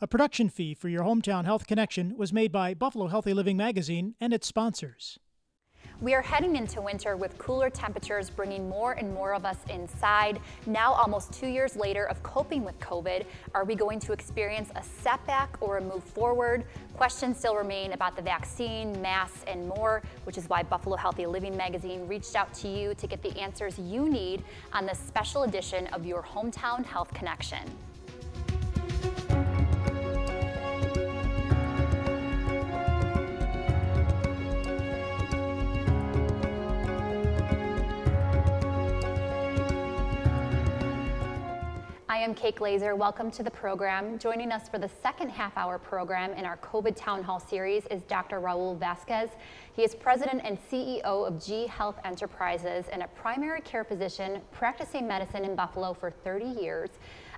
A production fee for your Hometown Health Connection was made by Buffalo Healthy Living Magazine and its sponsors. We are heading into winter with cooler temperatures bringing more and more of us inside. Now, almost 2 years later of coping with COVID, are we going to experience a setback or a move forward? Questions still remain about the vaccine, masks, and more, which is why Buffalo Healthy Living Magazine reached out to you to get the answers you need on this special edition of your Hometown Health Connection. I am Kate Glazer. Welcome to the program. Joining us for the second half-hour program in our COVID Town Hall series is Dr. Raul Vazquez. He is president and CEO of G Health Enterprises and a primary care physician practicing medicine in Buffalo for 30 years.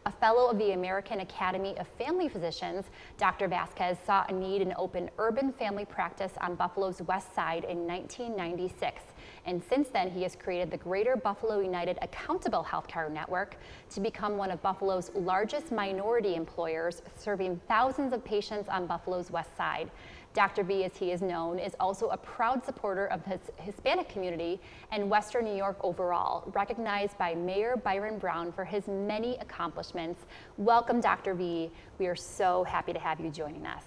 A fellow of the American Academy of Family Physicians, Dr. Vazquez saw a need and opened urban family practice on Buffalo's west side in 1996. And since then, he has created the Greater Buffalo United Accountable Healthcare Network to become one of Buffalo's largest minority employers, serving thousands of patients on Buffalo's west side. Dr. V, as he is known, is also a proud supporter of his Hispanic community and Western New York overall, recognized by Mayor Byron Brown for his many accomplishments. Welcome, Dr. V. We are so happy to have you joining us.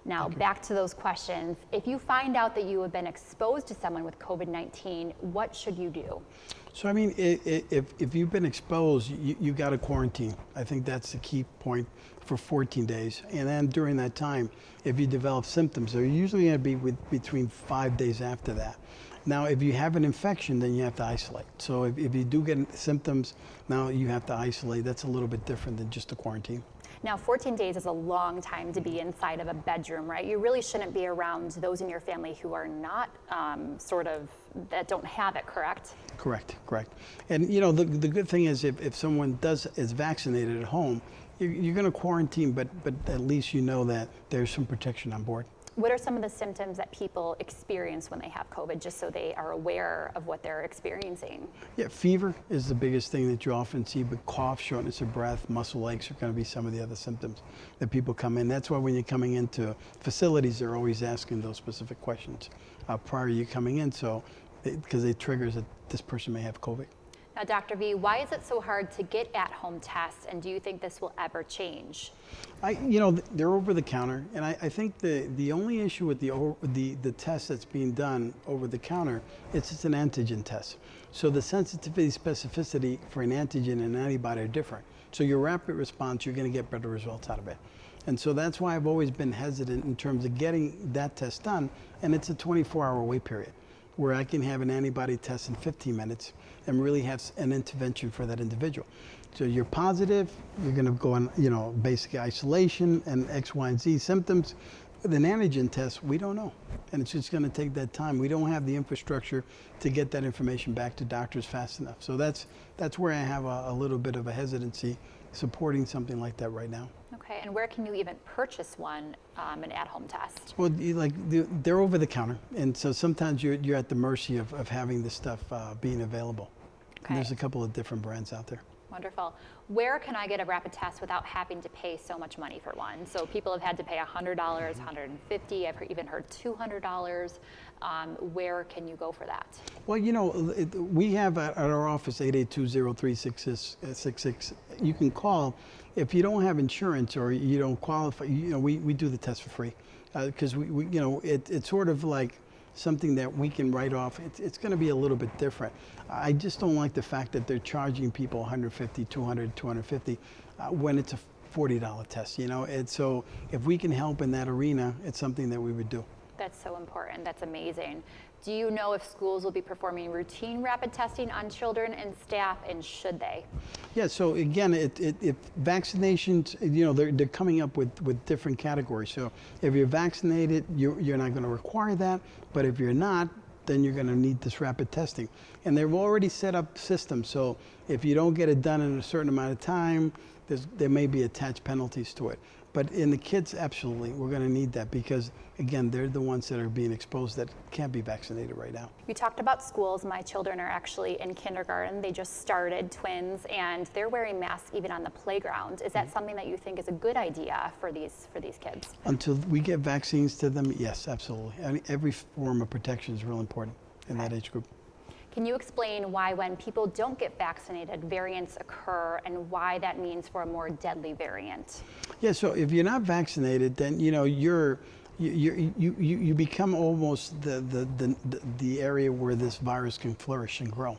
Now, back to those questions. If you find out that you have been exposed to someone with COVID-19, what should you do? So, I mean, if you've been exposed, you got to quarantine. I think that's the key point for 14 days. And then during that time, if you develop symptoms, they're usually going to be between 5 days after that. Now, if you have an infection, then you have to isolate. So if you do get symptoms, now you have to isolate. That's a little bit different than just a quarantine. Now, 14 days is a long time to be inside of a bedroom, right? You really shouldn't be around those in your family who are not that don't have it, correct? Correct. And you know, the good thing is if someone is vaccinated at home, you're going to quarantine, but at least you know that there's some protection on board. What are some of the symptoms that people experience when they have COVID, just so they are aware of what they're experiencing? Yeah, fever is the biggest thing that you often see, but cough, shortness of breath, muscle aches are going to be some of the other symptoms that people come in. That's why when you're coming into facilities, they're always asking those specific questions prior to you coming in, because it triggers that this person may have COVID. Now, Dr. V, why is it so hard to get at-home tests, and do you think this will ever change? They're over the counter, and I think the only issue with the test that's being done over the counter is it's an antigen test. So the sensitivity, specificity for an antigen and an antibody are different. So your rapid response, you're going to get better results out of it. And so that's why I've always been hesitant in terms of getting that test done, and it's a 24-hour wait period, where I can have an antibody test in 15 minutes and really have an intervention for that individual. So you're positive, you're gonna go on, basic isolation and X, Y, and Z symptoms. With an antigen test, we don't know. And it's just gonna take that time. We don't have the infrastructure to get that information back to doctors fast enough. So that's where I have a little bit of a hesitancy supporting something like that right now. Okay, and where can you even purchase one, an at-home test? Well, they're over the counter, and so sometimes you're at the mercy of having this stuff being available. Okay. And there's a couple of different brands out there. Wonderful. Where can I get a rapid test without having to pay so much money for one? So people have had to pay $100, $150, I've even heard $200. Where can you go for that? Well, we have at our office 882-0366. You can call. If you don't have insurance or you don't qualify, we do the test for free, because it's sort of like something that we can write off. It's going to be a little bit different. I just don't like the fact that they're charging people $150, $200, $250 when it's a $40 test. And so if we can help in that arena, it's something that we would do. That's so important. That's amazing. Do you know if schools will be performing routine rapid testing on children and staff, and should they? Yeah, so again, if vaccinations, they're coming up with different categories. So if you're vaccinated, you're not going to require that, but if you're not, then you're going to need this rapid testing. And they've already set up systems, so if you don't get it done in a certain amount of time, there may be attached penalties to it. But in the kids, absolutely, we're going to need that because, again, they're the ones that are being exposed that can't be vaccinated right now. You talked about schools. My children are actually in kindergarten. They just started, twins, and they're wearing masks even on the playground. Is that something that you think is a good idea for these kids? Until we get vaccines to them, yes, absolutely. I mean, every form of protection is real important in that age group. Can you explain why when people don't get vaccinated, variants occur and why that means for a more deadly variant? Yeah, so if you're not vaccinated, then you become almost the area where this virus can flourish and grow.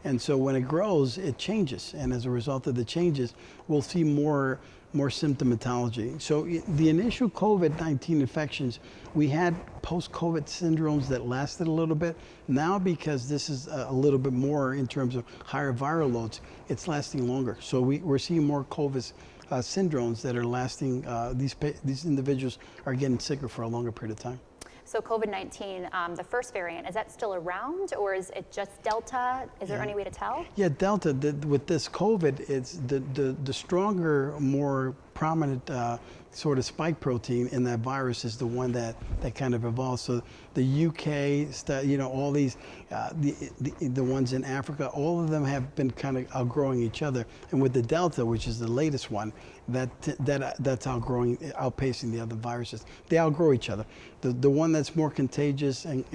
And so when it grows, it changes. And as a result of the changes, we'll see more symptomatology. So the initial COVID-19 infections, we had post-COVID syndromes that lasted a little bit. Now, because this is a little bit more in terms of higher viral loads, it's lasting longer. So we're seeing more COVID syndromes that are lasting. These individuals are getting sicker for a longer period of time. So COVID-19, the first variant, is that still around, or is it just Delta? Is there any way to tell? Yeah, Delta, with this COVID, it's the stronger, more prominent sort of spike protein in that virus is the one that kind of evolves. So the UK, all these, the ones in Africa, all of them have been kind of outgrowing each other. And with the Delta, which is the latest one, that's outpacing the other viruses. They outgrow each other. The one that's more contagious and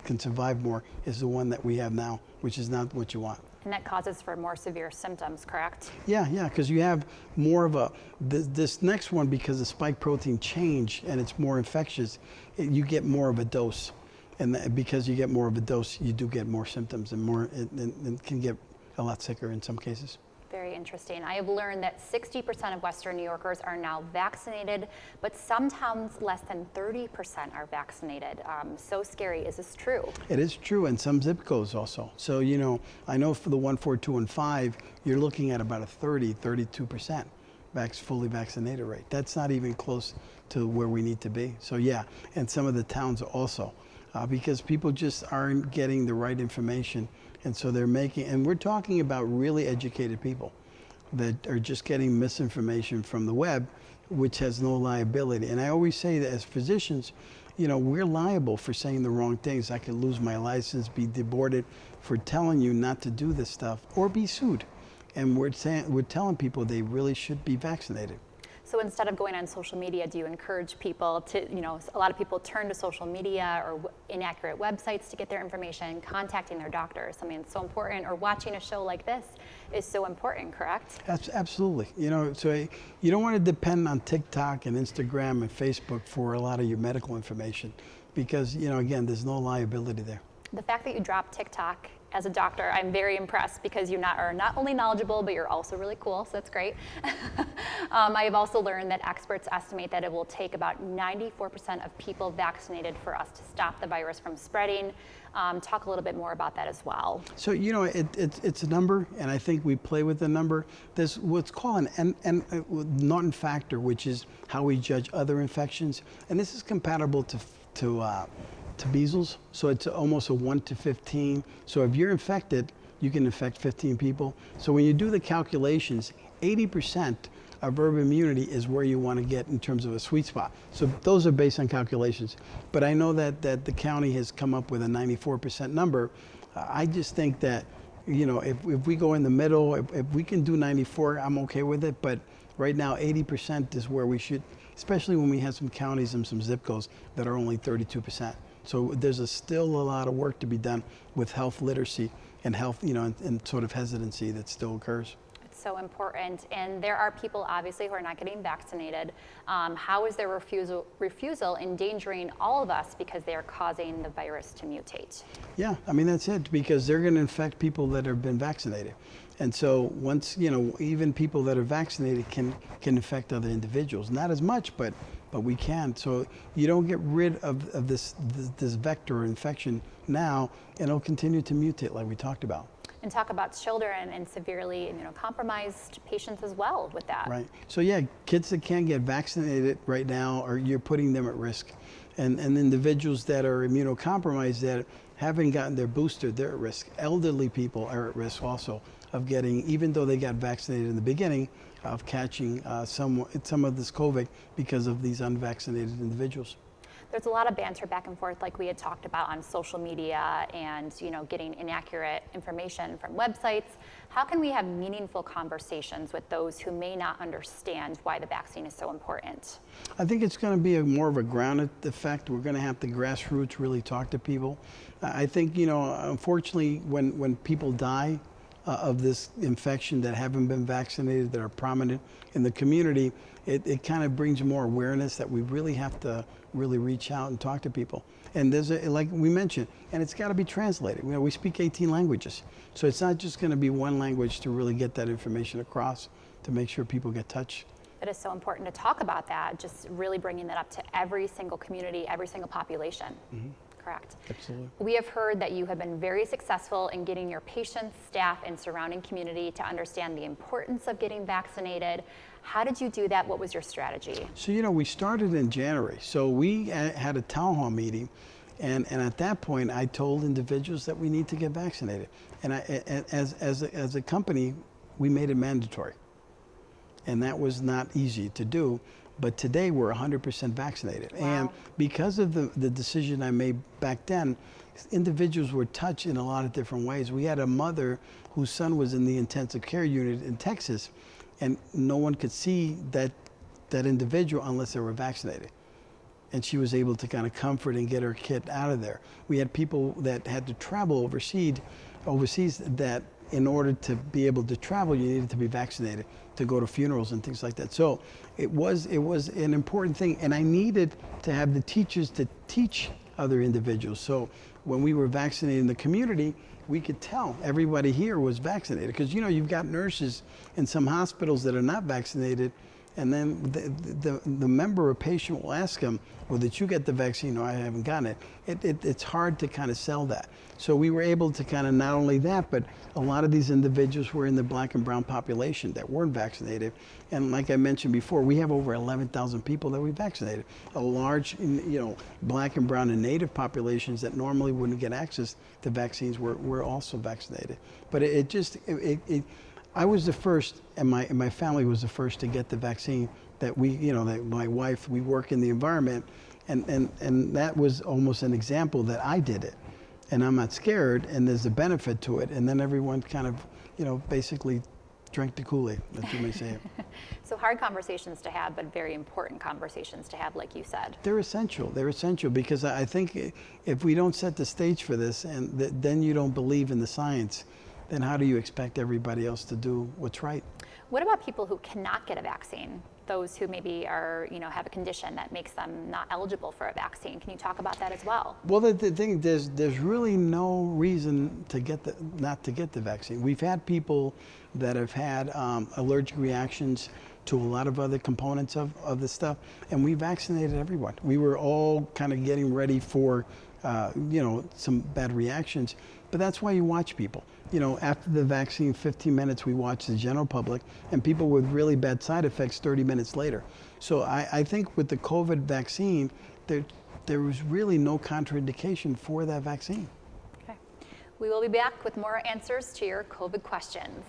can survive more is the one that we have now, which is not what you want. And that causes for more severe symptoms, correct? Yeah, because you have more of this next one, because the spike protein change and it's more infectious, you get more of a dose. And because you get more of a dose, you do get more symptoms and can get a lot sicker in some cases. Very interesting. I have learned that 60% of Western New Yorkers are now vaccinated, but some towns less than 30% are vaccinated. So scary. Is this true? It is true, and some zip codes also. So, I know for the 14215, you're looking at about a 32% fully vaccinated rate. That's not even close to where we need to be. So yeah, and some of the towns also, because people just aren't getting the right information. And so they're and we're talking about really educated people that are just getting misinformation from the web, which has no liability. And I always say that as physicians, we're liable for saying the wrong things. I could lose my license, be deported for telling you not to do this stuff, or be sued. And we're telling people they really should be vaccinated. So instead of going on social media, do you encourage people to, a lot of people turn to social media or inaccurate websites to get their information, contacting their doctors? I mean, it's so important, or watching a show like this is so important, correct? Absolutely. So you don't want to depend on TikTok and Instagram and Facebook for a lot of your medical information because, again, there's no liability there. The fact that you dropped TikTok, as a doctor, I'm very impressed because you are not only knowledgeable, but you're also really cool, so that's great. I have also learned that experts estimate that it will take about 94% of people vaccinated for us to stop the virus from spreading. Talk a little bit more about that as well. So, it's a number, and I think we play with the number. There's what's called an Norton factor, which is how we judge other infections, and this is compatible to measles, so it's almost a 1 to 15. So if you're infected, you can infect 15 people. So when you do the calculations, 80% of herd immunity is where you want to get in terms of a sweet spot. So those are based on calculations. But I know that the county has come up with a 94% number. I just think that, if we go in the middle, if we can do 94, I'm okay with it. But right now, 80% is where we should, especially when we have some counties and some zip codes that are only 32%. So there's still a lot of work to be done with health literacy and health, and sort of hesitancy that still occurs. It's so important. And there are people, obviously, who are not getting vaccinated. How is their refusal endangering all of us because they are causing the virus to mutate? Yeah, that's it, because they're going to infect people that have been vaccinated. And so once, even people that are vaccinated can infect other individuals. Not as much, but we can. So you don't get rid of this vector infection now, and it'll continue to mutate like we talked about. And talk about children and severely immunocompromised patients as well with that. Right. So yeah, kids that can't get vaccinated right now, or you're putting them at risk. And individuals that are immunocompromised that haven't gotten their booster, they're at risk. Elderly people are at risk also of getting, even though they got vaccinated in the beginning, of catching some of this COVID because of these unvaccinated individuals. There's a lot of banter back and forth, like we had talked about on social media, and getting inaccurate information from websites. How can we have meaningful conversations with those who may not understand why the vaccine is so important? I think it's going to be more of a grounded effect. We're going to have the grassroots really talk to people. I think, unfortunately, when people die of this infection that haven't been vaccinated, that are prominent in the community, it kind of brings more awareness that we really have to really reach out and talk to people. And there's like we mentioned, and it's got to be translated. We speak 18 languages, so it's not just going to be one language to really get that information across, to make sure people get touched. It is so important to talk about that, just really bringing that up to every single community, every single population. Mm-hmm. Correct. Absolutely. We have heard that you have been very successful in getting your patients, staff, and surrounding community to understand the importance of getting vaccinated. How did you do that? What was your strategy? So, we started in January. So we had a town hall meeting, and at that point, I told individuals that we need to get vaccinated. And as a company, we made it mandatory. And that was not easy to do. But today we're 100% vaccinated. Wow. And because of the decision I made back then, individuals were touched in a lot of different ways. We had a mother whose son was in the intensive care unit in Texas, and no one could see that individual unless they were vaccinated. And she was able to kind of comfort and get her kid out of there. We had people that had to travel overseas that in order to be able to travel, you needed to be vaccinated to go to funerals and things like that. So it was an important thing, and I needed to have the teachers to teach other individuals. So when we were vaccinating the community, we could tell everybody here was vaccinated, because you've got nurses in some hospitals that are not vaccinated, and then the member or patient will ask them, well, did you get the vaccine? No, I haven't gotten it. It's hard to kind of sell that. So we were able to kind of not only that, but a lot of these individuals were in the Black and brown population that weren't vaccinated. And like I mentioned before, we have over 11,000 people that we vaccinated. A large, Black and brown and Native populations that normally wouldn't get access to vaccines were also vaccinated. But I was the first, and my family was the first to get the vaccine. That my wife, we work in the environment, and that was almost an example that I did it, and I'm not scared, and there's a benefit to it, and then everyone kind of, basically drank the Kool-Aid, as you may say it. So hard conversations to have, but very important conversations to have, like you said. They're essential because I think if we don't set the stage for this, and then you don't believe in the science, then how do you expect everybody else to do what's right? What about people who cannot get a vaccine? Those who maybe are, have a condition that makes them not eligible for a vaccine. Can you talk about that as well? Well, the thing, there's really no reason to not to get the vaccine. We've had people that have had allergic reactions to a lot of other components of the stuff, and we vaccinated everyone. We were all kind of getting ready for, some bad reactions, but that's why you watch people. After the vaccine, 15 minutes, we watch the general public, and people with really bad side effects 30 minutes later. So I think with the COVID vaccine, there was really no contraindication for that vaccine. Okay. We will be back with more answers to your COVID questions.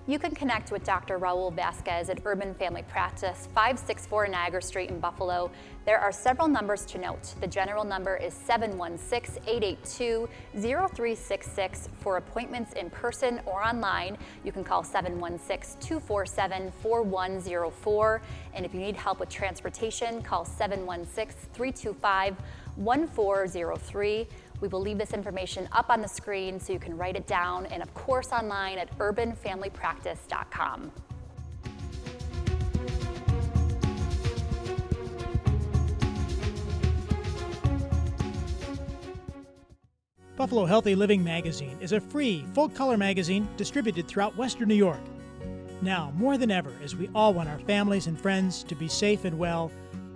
You can connect with Dr. Raul Vazquez at Urban Family Practice, 564 Niagara Street in Buffalo. There are several numbers to note. The general number is 716-882-0366 for appointments in person or online. You can call 716-247-4104. And if you need help with transportation, call 716-325-1403. We will leave this information up on the screen so you can write it down, and of course online at urbanfamilypractice.com. Buffalo Healthy Living Magazine is a free, full-color magazine distributed throughout Western New York. Now, more than ever, as we all want our families and friends to be safe and well,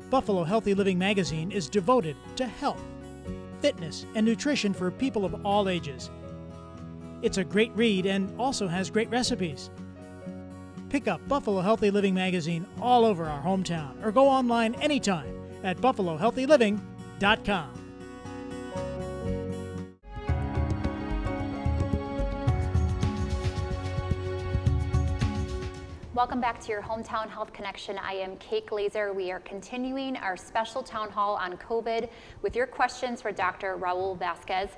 Buffalo Healthy Living Magazine is devoted to health, fitness, and nutrition for people of all ages. It's a great read and also has great recipes. Pick up Buffalo Healthy Living Magazine all over our hometown or go online anytime at buffalohealthyliving.com. Welcome back to your Hometown Health Connection. I am Kate Glazer. We are continuing our special town hall on COVID with your questions for Dr. Raul Vazquez.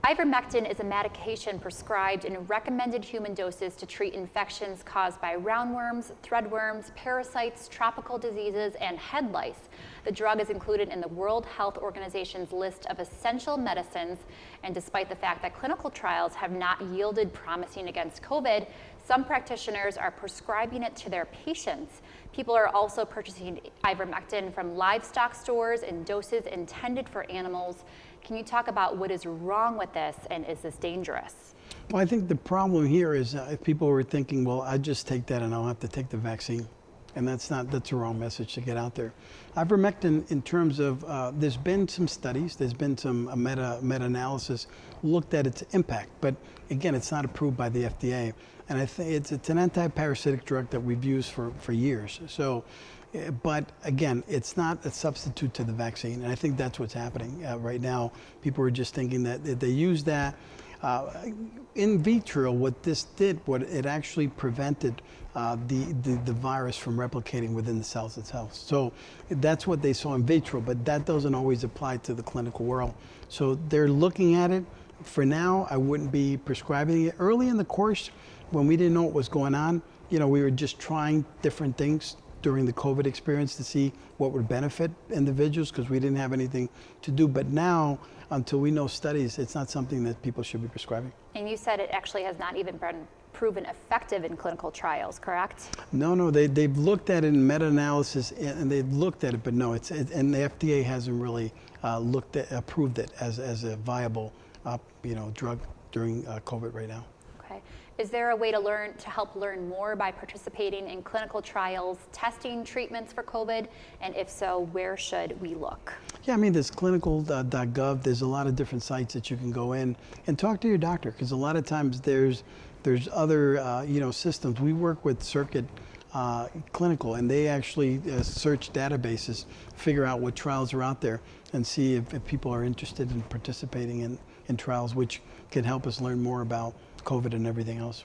Ivermectin is a medication prescribed in recommended human doses to treat infections caused by roundworms, threadworms, parasites, tropical diseases, and head lice. The drug is included in the World Health Organization's list of essential medicines, and despite the fact that clinical trials have not yielded promising against COVID, some practitioners are prescribing it to their patients. People are also purchasing ivermectin from livestock stores in doses intended for animals. Can you talk about what is wrong with this, and is this dangerous? Well, I think the problem here is if people were thinking, well, I just take that and I'll have to take the vaccine. And that's the wrong message to get out there. Ivermectin, in terms of, there's been some studies, there's been some meta-analysis looked at its impact, but again, it's not approved by the FDA. And I think it's an anti-parasitic drug that we've used for years. So, but again, it's not a substitute to the vaccine. And I think that's what's happening right now. People are just thinking that they use that. In vitro, what this did, what it actually prevented the virus from replicating within the cells itself. So that's what they saw in vitro, but that doesn't always apply to the clinical world. So they're looking at it. For now, I wouldn't be prescribing it. Early in the course, when we didn't know what was going on, we were just trying different things during the COVID experience to see what would benefit individuals because we didn't have anything to do. But now, until we know studies, it's not something that people should be prescribing. And you said it actually has not even been proven effective in clinical trials, correct? No, they've looked at it in meta-analysis and they've looked at it, but no, and the FDA hasn't really approved it as a viable, drug during COVID right now. Okay. Is there a way to help learn more by participating in clinical trials, testing treatments for COVID? And if so, where should we look? Yeah, there's clinical.gov. There's a lot of different sites that you can go in and talk to your doctor, because a lot of times there's other systems. We work with Circuit Clinical, and they actually search databases, figure out what trials are out there, and see if people are interested in participating in trials, which can help us learn more about COVID and everything else.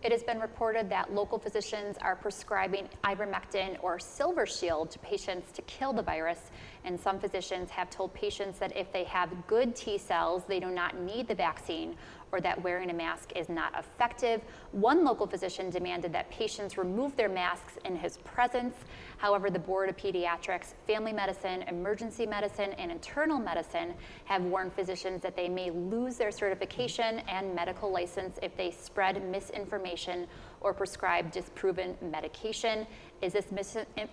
It has been reported that local physicians are prescribing ivermectin or Silver Shield to patients to kill the virus, and some physicians have told patients that if they have good T cells, they do not need the vaccine, or that wearing a mask is not effective. One local physician demanded that patients remove their masks in his presence. However, the Board of Pediatrics, Family Medicine, Emergency Medicine, and Internal Medicine have warned physicians that they may lose their certification and medical license if they spread misinformation or prescribe disproven medication. Is this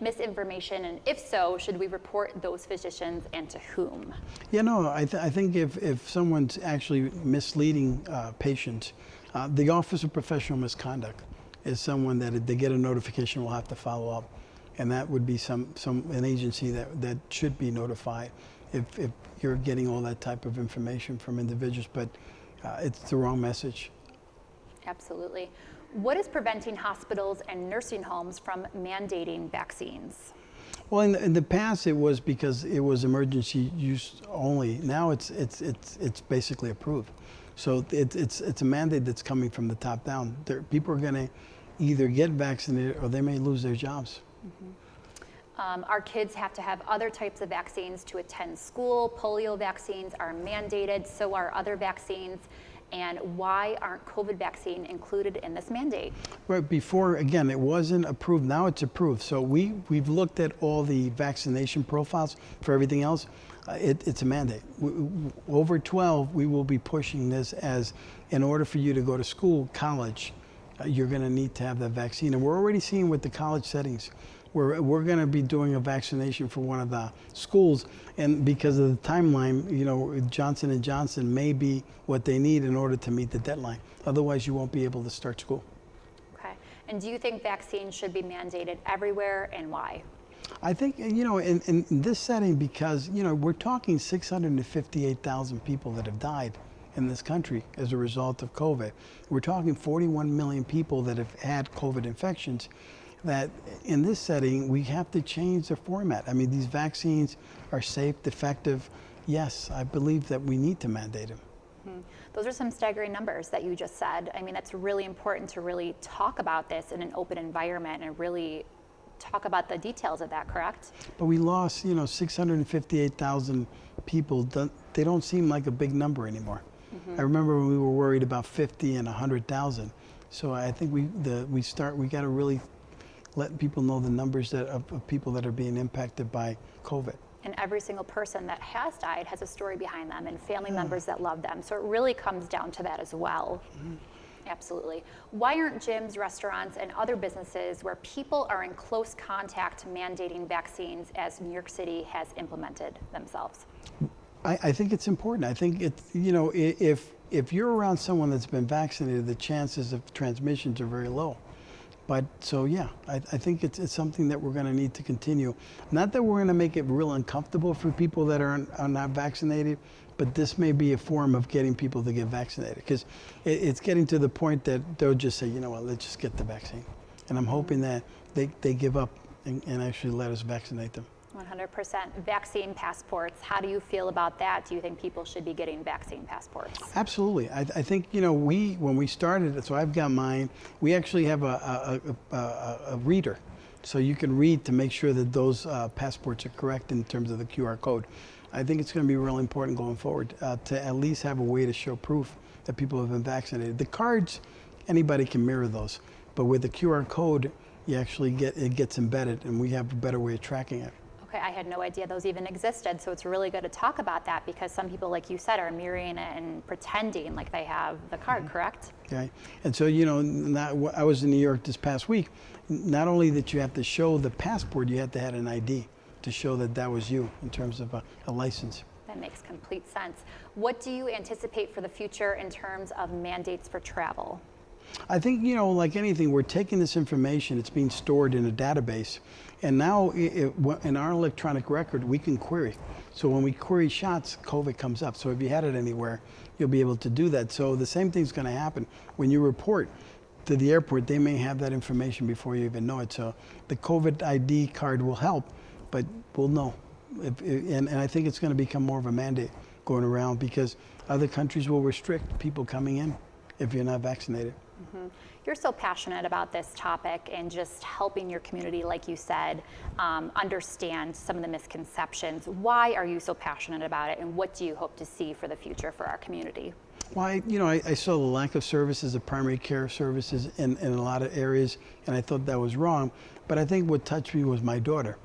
misinformation? And if so, should we report those physicians, and to whom? Yeah, no, I think if someone's actually misleading patients, the Office of Professional Misconduct is someone that if they get a notification will have to follow up. And that would be an agency that should be notified if you're getting all that type of information from individuals, but it's the wrong message. Absolutely. What is preventing hospitals and nursing homes from mandating vaccines? Well, in the past, it was because it was emergency use only. Now it's basically approved. So it's a mandate that's coming from the top down. People are going to either get vaccinated or they may lose their jobs. Mm-hmm. Our kids have to have other types of vaccines to attend school. Polio vaccines are mandated, so are other vaccines. And why aren't COVID vaccine included in this mandate? Right, before, again, it wasn't approved. Now it's approved. So we've looked at all the vaccination profiles for everything else. It's a mandate. Over 12, we will be pushing this as, in order for you to go to school, college, you're going to need to have that vaccine. And we're already seeing with the college settings, we're going to be doing a vaccination for one of the schools, and because of the timeline, Johnson & Johnson may be what they need in order to meet the deadline. Otherwise, you won't be able to start school. Okay. And do you think vaccines should be mandated everywhere, and why? I think, in this setting, because, we're talking 658,000 people that have died in this country as a result of COVID. We're talking 41 million people that have had COVID infections. That in this setting, we have to change the format. These vaccines are safe, effective. Yes, I believe that we need to mandate them. Those are some staggering numbers that you just said. I mean, that's really important to really talk about this in an open environment and really talk about the details of that, correct? But we lost, 658,000 people. They don't seem like a big number anymore. I remember when we were worried about 50 and 100,000. So I think we got to really let people know the numbers of people that are being impacted by COVID. And every single person that has died has a story behind them and family members that love them. So it really comes down to that as well. Absolutely. Why aren't gyms, restaurants, and other businesses where people are in close contact mandating vaccines as New York City has implemented themselves? I think it's important. I think it's, if you're around someone that's been vaccinated, the chances of transmissions are very low. But so, yeah, I think it's something that we're going to need to continue. Not that we're going to make it real uncomfortable for people that are not vaccinated, but this may be a form of getting people to get vaccinated, because it's getting to the point that they'll just say, you know what, let's just get the vaccine. And I'm hoping that they give up and actually let us vaccinate them. 100%. Vaccine passports, how do you feel about that? Do you think people should be getting vaccine passports? Absolutely. I think, when we started, so I've got mine, we actually have a reader. So you can read to make sure that those passports are correct in terms of the QR code. I think it's going to be really important going forward to at least have a way to show proof that people have been vaccinated. The cards, anybody can mirror those. But with the QR code, you actually it gets embedded, and we have a better way of tracking it. Okay, I had no idea those even existed, so it's really good to talk about that, because some people, like you said, are mirroring it and pretending like they have the card, correct? Okay, and so, I was in New York this past week. Not only that you have to show the passport, you have to have an ID to show that that was you in terms of a license. That makes complete sense. What do you anticipate for the future in terms of mandates for travel? I think, like anything, we're taking this information, it's being stored in a database, and now in our electronic record, we can query. So when we query shots, COVID comes up. So if you had it anywhere, you'll be able to do that. So the same thing's going to happen. When you report to the airport, they may have that information before you even know it. So the COVID ID card will help, but we'll know. And I think it's going to become more of a mandate going around, because other countries will restrict people coming in if you're not vaccinated. You're so passionate about this topic and just helping your community, like you said, understand some of the misconceptions. Why are you so passionate about it, and what do you hope to see for the future for our community? Well, I saw the lack of services, of primary care services in a lot of areas, and I thought that was wrong. But I think what touched me was my daughter.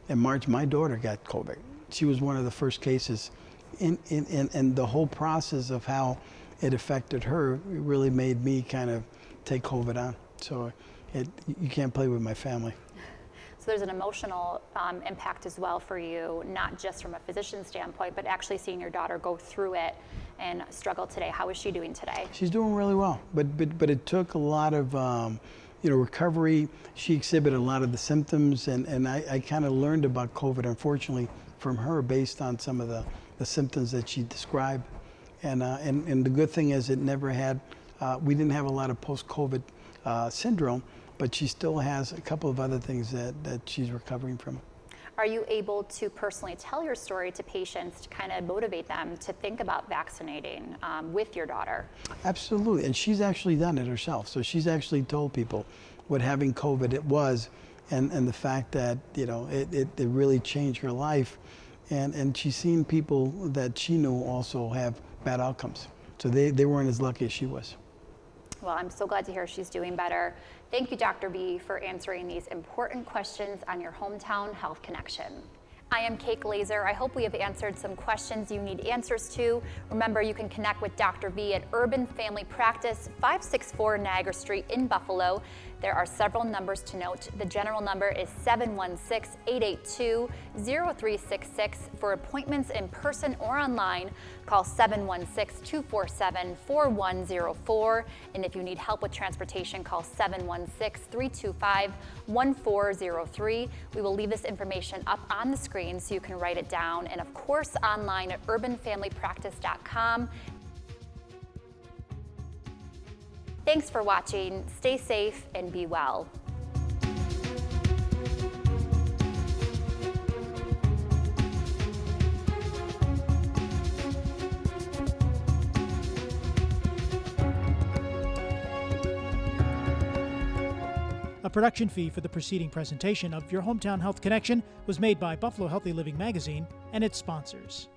In March, my daughter got COVID. She was one of the first cases. And the whole process of how it affected her really made me kind of take COVID on. So you can't play with my family. So there's an emotional impact as well for you, not just from a physician standpoint, but actually seeing your daughter go through it and struggle today. How is she doing today? She's doing really well, but it took a lot of recovery. She exhibited a lot of the symptoms, and I kind of learned about COVID, unfortunately, from her based on some of the symptoms that she described. And the good thing is it never had, we didn't have a lot of post-COVID syndrome, but she still has a couple of other things that she's recovering from. Are you able to personally tell your story to patients to kind of motivate them to think about vaccinating with your daughter? Absolutely, and she's actually done it herself. So she's actually told people what having COVID it was, and the fact that it really changed her life, and she's seen people that she knew also have bad outcomes. So they weren't as lucky as she was. Well, I'm so glad to hear she's doing better. Thank you, Dr. B, for answering these important questions on your hometown health connection. I am Kate Glazer. I hope we have answered some questions you need answers to. Remember, you can connect with Dr. V at Urban Family Practice, 564 Niagara Street in Buffalo. There are several numbers to note. The general number is 716-882-0366. For appointments in person or online, call 716-247-4104. And if you need help with transportation, call 716-325-1403. We will leave this information up on the screen so you can write it down. And of course, online at urbanfamilypractice.com. Thanks for watching. Stay safe and be well. A production fee for the preceding presentation of Your Hometown Health Connection was made by Buffalo Healthy Living Magazine and its sponsors.